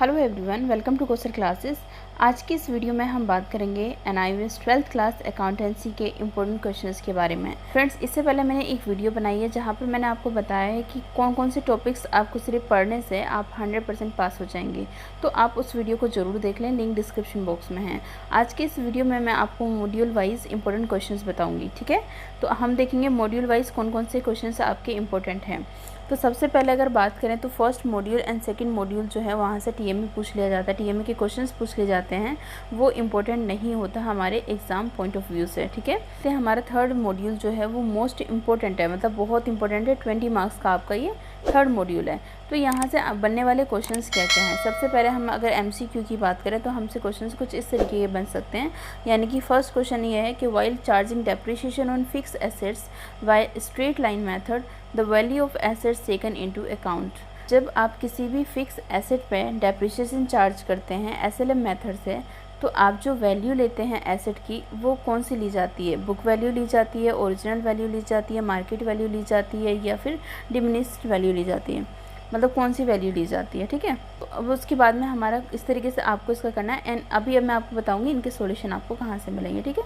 Hello everyone, welcome to कोसर classes. आज की इस वीडियो में हम बात करेंगे NIOS 12th क्लास अकाउंटेंसी के इम्पोर्टेंट क्वेश्चंस के बारे में। फ्रेंड्स, इससे पहले मैंने एक वीडियो बनाई है जहां पर मैंने आपको बताया है कि कौन कौन से टॉपिक्स आपको सिर्फ पढ़ने से आप 100% पास हो जाएंगे। तो आप उस वीडियो को ज़रूर देख लें, लिंक डिस्क्रिप्शन बॉक्स में है। आज के इस वीडियो में मैं आपको मॉड्यूल वाइज इंपॉर्टेंट क्वेश्चन बताऊँगी, ठीक है। तो हम देखेंगे मॉड्यूल वाइज कौन कौन से क्वेश्चन आपके इंपॉर्टेंट हैं। तो सबसे पहले अगर बात करें तो first module and second module जो है वहाँ से TMA पूछ लिया जाता है, TMA के क्वेश्चंस पूछ लिए जाते हैं, वो इम्पोर्टेंट नहीं होता हमारे एग्ज़ाम पॉइंट ऑफ व्यू से, ठीक है। तो हमारा थर्ड मॉड्यूल जो है वो मोस्ट इम्पोर्टेंट है, मतलब बहुत इंपॉर्टेंट है। 20 मार्क्स का आपका ये थर्ड मॉड्यूल है। तो यहाँ से बनने वाले क्वेश्चंस क्या क्या हैं। सबसे पहले हम अगर MCQ की बात करें तो हमसे क्वेश्चंस कुछ इस तरीके के बन सकते हैं। यानी कि फर्स्ट क्वेश्चन ये है कि while charging depreciation on fix assets by straight line method the value of assets taken into account. जब आप किसी भी फिक्स एसेट पे डेप्रिसिएशन चार्ज करते हैं SLM मेथड से, तो आप जो वैल्यू लेते हैं एसेट की वो कौन सी ली जाती है। बुक वैल्यू ली जाती है, ओरिजिनल वैल्यू ली जाती है, मार्केट वैल्यू ली जाती है, या फिर डिमिनिश्ड वैल्यू ली जाती है, मतलब कौन सी वैल्यू ली जाती है, ठीक है। तो अब उसके बाद में हमारा इस तरीके से आपको इसका करना है। एंड अभी अब मैं आपको बताऊँगी इनके सॉल्यूशन आपको कहाँ से मिलेंगे, ठीक है।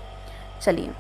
चलिए,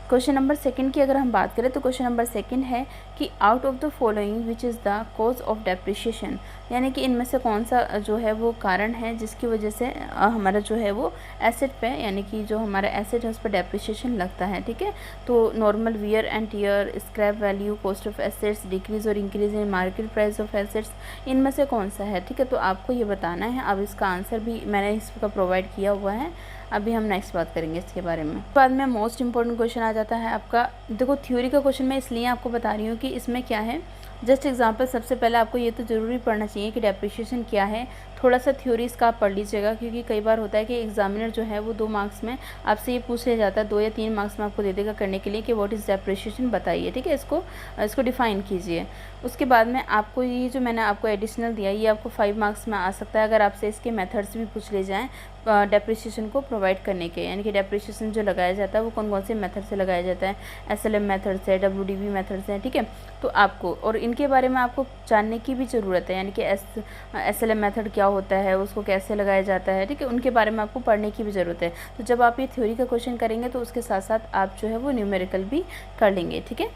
क्वेश्चन नंबर सेकंड की अगर हम बात करें तो क्वेश्चन नंबर सेकंड है कि out of the following which is the cause of depreciation, यानी कि इनमें से कौन सा जो है वो कारण है जिसकी वजह से हमारा जो है वो एसेट पे, यानी कि जो हमारा एसेट है उस पर डेप्रिसिएशन लगता है, ठीक है। तो normal wear and tear, scrap value, cost of assets, decrease और increase in market price of assets, इनमें से कौन सा है, ठीक है। तो आपको ये बताना है। अब इसका आंसर भी मैंने इसका प्रोवाइड किया हुआ है। अभी हम नेक्स्ट बात करेंगे इसके बारे में। बाद में मोस्ट इंपॉर्टेंट क्वेश्चन आ जाता है आपका। देखो, थ्योरी का क्वेश्चन मैं इसलिए आपको बता रही हूँ कि इसमें क्या है, जस्ट एग्जांपल। सबसे पहले आपको ये तो ज़रूरी पढ़ना चाहिए कि डेप्रिसिएशन क्या है। थोड़ा सा थ्योरी इसका आप पढ़ लीजिएगा, क्योंकि कई बार होता है कि एग्जामिनर जो है वो 2 मार्क्स में आपसे ये पूछ लिया जाता है, 2 या 3 मार्क्स में आपको दे देगा करने के लिए कि व्हाट इज़ डेप्रिसिएशन, बताइए, ठीक है। इसको डिफ़ाइन कीजिए। उसके बाद में आपको ये जो मैंने आपको एडिशनल दिया ये आपको 5 मार्क्स में आ सकता है अगर आपसे इसके मेथड्स भी पूछ ले जाएँ डेप्रिसिएशन को प्रोवाइड करने के। यानी कि डेप्रिसिएशन जो लगाया जाता है वो कौन कौन से मेथड से लगाया जाता है। SLM मेथड से, WDV मेथड से, ठीक है। तो आपको और इनके बारे में आपको जानने की भी ज़रूरत है, यानी कि SLM मेथड क्या होता है, उसको कैसे लगाया जाता है, ठीक है। उनके बारे में आपको पढ़ने की भी ज़रूरत है। तो जब आप ये थ्योरी का क्वेश्चन करेंगे तो उसके साथ साथ आप जो है वो न्यूमेरिकल भी कर लेंगे, ठीक है।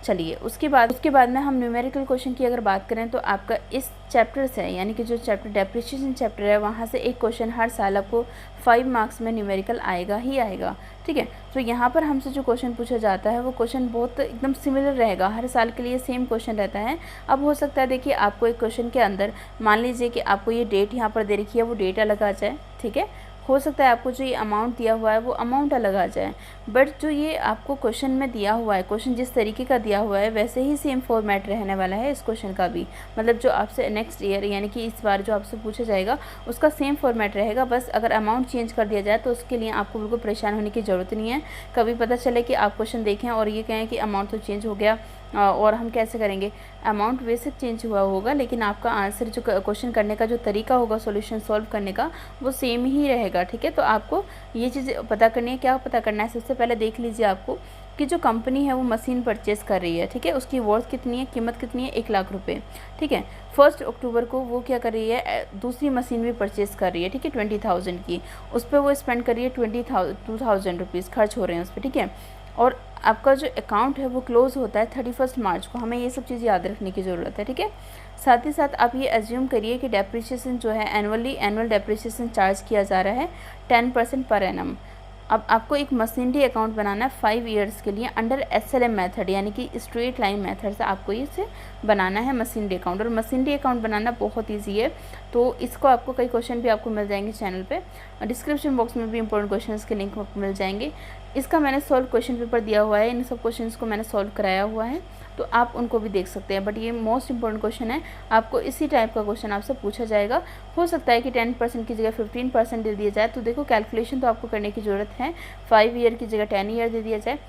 चलिए, उसके बाद में हम न्यूमेरिकल क्वेश्चन की अगर बात करें तो आपका इस चैप्टर से, यानी कि जो चैप्टर डेप्रिसिएशन चैप्टर है, वहाँ से एक क्वेश्चन हर साल आपको 5 मार्क्स में न्यूमेरिकल आएगा ही आएगा, ठीक है। तो यहाँ पर हमसे जो क्वेश्चन पूछा जाता है वो क्वेश्चन बहुत एकदम सिमिलर रहेगा, हर साल के लिए सेम क्वेश्चन रहता है। अब हो सकता है, देखिए, आपको एक क्वेश्चन के अंदर मान लीजिए कि आपको ये डेट यहाँ पर दे रखी है, वो डेट अलग आ जाए, ठीक है। हो सकता है आपको जो ये अमाउंट दिया हुआ है वो अमाउंट अलग आ जाए, बट जो ये आपको क्वेश्चन में दिया हुआ है, क्वेश्चन जिस तरीके का दिया हुआ है वैसे ही सेम फॉर्मेट रहने वाला है इस क्वेश्चन का भी। मतलब जो आपसे नेक्स्ट ईयर, यानी कि इस बार जो आपसे पूछा जाएगा उसका सेम फॉर्मेट रहेगा। बस अगर अमाउंट चेंज कर दिया जाए तो उसके लिए आपको बिल्कुल परेशान होने की ज़रूरत नहीं है। कभी पता चले कि आप क्वेश्चन देखें और ये कहें कि अमाउंट तो चेंज हो गया और हम कैसे करेंगे। अमाउंट वैसे चेंज हुआ होगा, लेकिन आपका आंसर जो क्वेश्चन करने का जो तरीका होगा सॉल्यूशन सॉल्व करने का वो सेम ही रहेगा, ठीक है। तो आपको ये चीज़ पता करनी है। क्या पता करना है, सबसे पहले देख लीजिए आपको कि जो कंपनी है वो मशीन परचेज़ कर रही है, ठीक है। उसकी वर्थ कितनी है, कीमत कितनी है, 1 लाख रुपये, ठीक है। 1 अक्टूबर को वो क्या कर रही है, दूसरी मशीन भी परचेज़ कर रही है, ठीक है, 20,000 की। उस पर वो स्पेंड कर रही है 22,000 रुपीज़ खर्च हो रहे हैं उस पर, ठीक है। और आपका जो अकाउंट है वो क्लोज़ होता है 31 मार्च को। हमें ये सब चीज़ याद रखने की ज़रूरत है, ठीक है। साथ ही साथ आप ये एज्यूम करिए कि डेप्रिसिएशन जो है एनुअल डेप्रिसिएशन चार्ज किया जा रहा है 10% पर एनम। अब आपको एक मशीनरी अकाउंट बनाना है 5 ईयर्स के लिए अंडर SLM मेथड, यानी कि स्ट्रेट लाइन मेथड से आपको इसे बनाना है मशीनरी अकाउंट। और मशीनरी अकाउंट बनाना बहुत इजी है, तो इसको आपको कई क्वेश्चन भी आपको मिल जाएंगे चैनल पे। डिस्क्रिप्शन बॉक्स में भी इंपॉर्टेंट क्वेश्चंस के लिंक आपको मिल जाएंगे। इसका मैंने सॉल्व क्वेश्चन पेपर दिया हुआ है, इन सब क्वेश्चंस को मैंने सॉल्व कराया हुआ है, तो आप उनको भी देख सकते हैं। बट ये मोस्ट इंपॉर्टेंट क्वेश्चन है, आपको इसी टाइप का क्वेश्चन आपसे पूछा जाएगा। हो सकता है कि 10% की जगह 15% दे दिया जाए, तो देखो कैलकुलेशन तो आपको करने की ज़रूरत है। 5 ईयर की जगह 10 ईयर दे दिया जाए,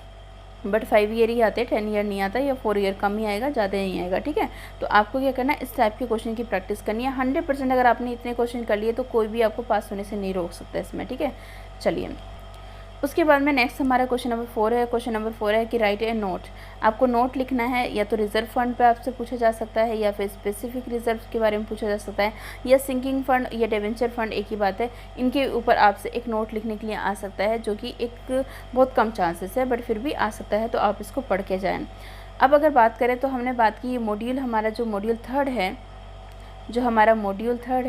बट 5 ईयर ही आते हैं, 10 ईयर नहीं आता, या 4 ईयर कम ही आएगा, ज़्यादा नहीं आएगा, ठीक है। तो आपको क्या करना है, इस टाइप के क्वेश्चन की प्रैक्टिस करनी है। 100% अगर आपने इतने क्वेश्चन कर लिए तो कोई भी आपको पास होने से नहीं रोक सकता इसमें, ठीक है। चलिए, उसके बाद में नेक्स्ट हमारा क्वेश्चन नंबर 4 है। क्वेश्चन नंबर 4 है कि राइट ए नोट। आपको नोट लिखना है, या तो रिजर्व फंड पे आपसे पूछा जा सकता है, या फिर स्पेसिफिक रिजर्व के बारे में पूछा जा सकता है, या सिंकिंग फंड या डिवेंचर फंड, एक ही बात है। इनके ऊपर आपसे एक नोट लिखने के लिए आ सकता है, जो कि एक बहुत कम चांसेस है, बट फिर भी आ सकता है, तो आप इसको पढ़ के जाएँ। अब अगर बात करें तो हमने बात की मॉड्यूल, हमारा जो मॉड्यूल 3 है, जो हमारा मॉड्यूल 3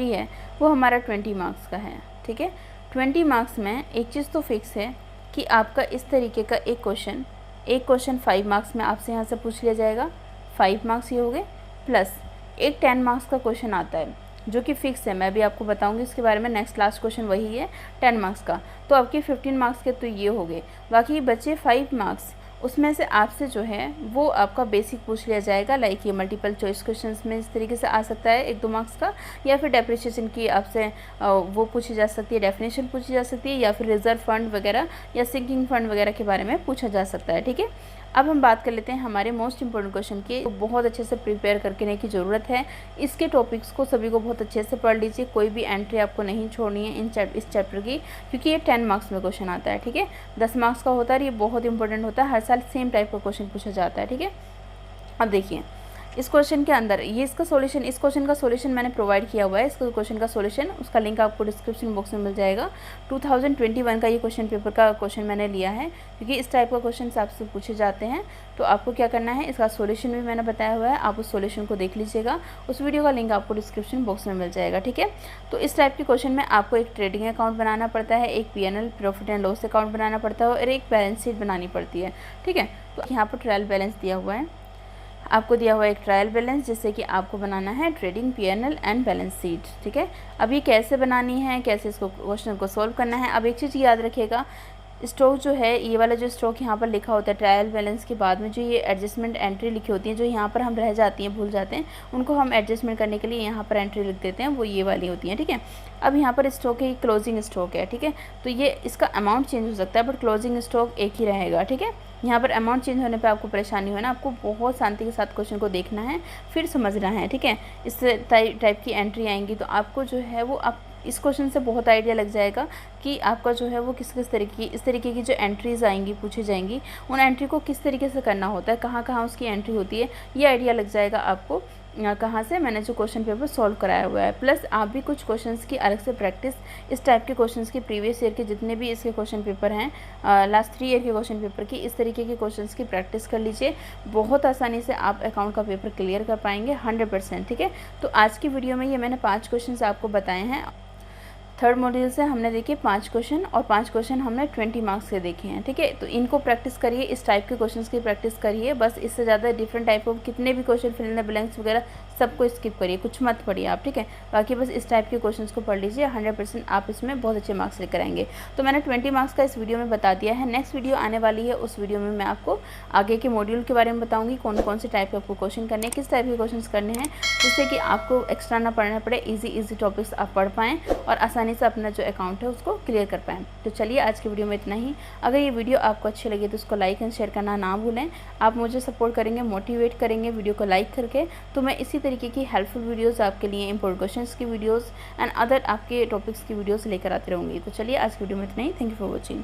है, वो हमारा 20 मार्क्स का है। ठीक है, 20 मार्क्स में एक चीज़ तो फिक्स है कि आपका इस तरीके का एक क्वेश्चन 5 मार्क्स में आपसे यहाँ से पूछ लिया जाएगा, 5 मार्क्स ये हो गए, प्लस एक 10 मार्क्स का क्वेश्चन आता है जो कि फिक्स है। मैं भी आपको बताऊंगी इसके बारे में, नेक्स्ट लास्ट क्वेश्चन वही है 10 मार्क्स का। तो आपके 15 मार्क्स के तो ये हो गए, बाकी बचे 5 मार्क्स। उसमें से आपसे जो है वो आपका बेसिक पूछ लिया जाएगा, लाइक ये मल्टीपल चॉइस क्वेश्चंस में इस तरीके से आ सकता है 1-2 मार्क्स का, या फिर डेप्रिसिएशन की आपसे वो पूछी जा सकती है, डेफिनेशन पूछी जा सकती है, या फिर रिजर्व फंड वगैरह या सिंकिंग फंड वगैरह के बारे में पूछा जा सकता है। ठीक है, अब हम बात कर लेते हैं हमारे मोस्ट इंपॉर्टेंट क्वेश्चन की। तो बहुत अच्छे से प्रिपेयर करने की ज़रूरत है। इसके टॉपिक्स को सभी को बहुत अच्छे से पढ़ लीजिए, कोई भी एंट्री आपको नहीं छोड़नी है इस चैप्टर की, क्योंकि ये 10 मार्क्स में क्वेश्चन आता है। ठीक है, 10 मार्क्स का होता है, ये बहुत इंपॉर्टेंट होता है, हर साल सेम टाइप का क्वेश्चन पूछा जाता है। ठीक है, अब देखिए इस क्वेश्चन के अंदर ये इसका सॉल्यूशन, इस क्वेश्चन का सॉल्यूशन मैंने प्रोवाइड किया हुआ है। इस क्वेश्चन का सॉल्यूशन, उसका लिंक आपको डिस्क्रिप्शन बॉक्स में मिल जाएगा। 2021 का ये क्वेश्चन पेपर का क्वेश्चन मैंने लिया है, क्योंकि इस टाइप का क्वेश्चन आपसे पूछे जाते हैं। तो आपको क्या करना है, इसका सॉल्यूशन भी मैंने बताया हुआ है, आप उस सॉल्यूशन को देख लीजिएगा। उस वीडियो का लिंक आपको डिस्क्रिप्शन बॉक्स में मिल जाएगा। ठीक है, तो इस टाइप के क्वेश्चन में आपको एक ट्रेडिंग अकाउंट बनाना पड़ता है, एक PNL profit and loss account बनाना पड़ता है, और एक बैलेंस शीट बनानी पड़ती है। ठीक है, तो यहाँ पर ट्रायल बैलेंस दिया हुआ है, आपको दिया हुआ एक ट्रायल बैलेंस, जिससे कि आपको बनाना है trading PNL and balance sheet. ठीक है, अब ये कैसे बनानी है, कैसे इसको क्वेश्चन को सॉल्व करना है। अब एक चीज़ याद रखिएगा, स्टॉक जो है, ये वाला जो स्टॉक यहाँ पर लिखा होता है ट्रायल बैलेंस के बाद में जो ये एडजस्टमेंट एंट्री लिखी होती है, जो यहाँ पर हम रह जाती हैं, भूल जाते हैं, उनको हम एडजस्टमेंट करने के लिए यहाँ पर एंट्री लिख देते हैं, वो ये वाली होती हैं। ठीक है, अब यहाँ पर स्टॉक है, क्लोजिंग स्टॉक है। ठीक है, तो ये इसका अमाउंट चेंज हो सकता है, बट क्लोजिंग स्टॉक एक ही रहेगा। ठीक है, यहाँ पर अमाउंट चेंज होने पे आपको परेशानी हो ना, आपको बहुत शांति के साथ क्वेश्चन को देखना है, फिर समझना है। ठीक है, इस टाइप की एंट्री आएंगी तो आपको जो है वो आप इस क्वेश्चन से बहुत आइडिया लग जाएगा कि आपका जो है वो किस तरीके की, इस तरीके की जो एंट्रीज़ आएंगी, पूछी जाएंगी, उन एंट्री को किस तरीके से करना होता है, कहाँ कहाँ उसकी एंट्री होती है, ये आइडिया लग जाएगा आपको कहाँ से मैंने जो क्वेश्चन पेपर सॉल्व कराया हुआ है। प्लस आप भी कुछ क्वेश्चंस की अलग से प्रैक्टिस, इस टाइप के क्वेश्चंस की प्रीवियस ईयर के जितने भी इसके क्वेश्चन पेपर हैं, लास्ट 3 ईयर के क्वेश्चन पेपर की, इस तरीके के क्वेश्चंस की प्रैक्टिस कर लीजिए। बहुत आसानी से आप अकाउंट का पेपर क्लियर कर पाएंगे 100%। ठीक है, तो आज की वीडियो में ये मैंने 5 क्वेश्चन आपको बताए हैं। थर्ड मॉड्यूल से हमने देखे 5 क्वेश्चन, और 5 क्वेश्चन हमने 20 मार्क्स के देखे हैं। ठीक है, तो इनको प्रैक्टिस करिए, इस टाइप के क्वेश्चंस की प्रैक्टिस करिए, बस इससे ज़्यादा डिफरेंट टाइप ऑफ कितने भी question fill in the blanks वगैरह सबको स्किप करिए, कुछ मत पढ़िए आप। ठीक है, बाकी बस इस टाइप के क्वेश्चंस को पढ़ लीजिए, 100% आप इसमें बहुत अच्छे मार्क्स लेकर आएंगे। तो मैंने 20 मार्क्स का इस वीडियो में बता दिया है। नेक्स्ट वीडियो आने वाली है, उस वीडियो में मैं आपको आगे के मॉड्यूल के बारे में बताऊँगी, कौन कौन से टाइप के आपको क्वेश्चन करने हैं, किस टाइप के क्वेश्चन करने हैं, जिससे कि आपको एक्स्ट्रा ना पढ़ना पड़े, ईजी टॉपिक्स आप पढ़ पाएँ और आसानी से अपना जो अकाउंट है उसको क्लियर कर पाएँ। तो चलिए आज की वीडियो में इतना ही। अगर ये वीडियो आपको अच्छी लगी तो उसको लाइक एंड शेयर करना ना भूलें। आप मुझे सपोर्ट करेंगे, मोटिवेट करेंगे वीडियो को लाइक करके, तो मैं इसी तरीके की हेल्पफुल वीडियोस आपके लिए, इंपॉर्टेंट क्वेश्चंस की वीडियोस एंड अदर आपके टॉपिक्स की वीडियोस लेकर आती रहूँगी। तो चलिए आज की वीडियो में इतना ही। Thank you for watching.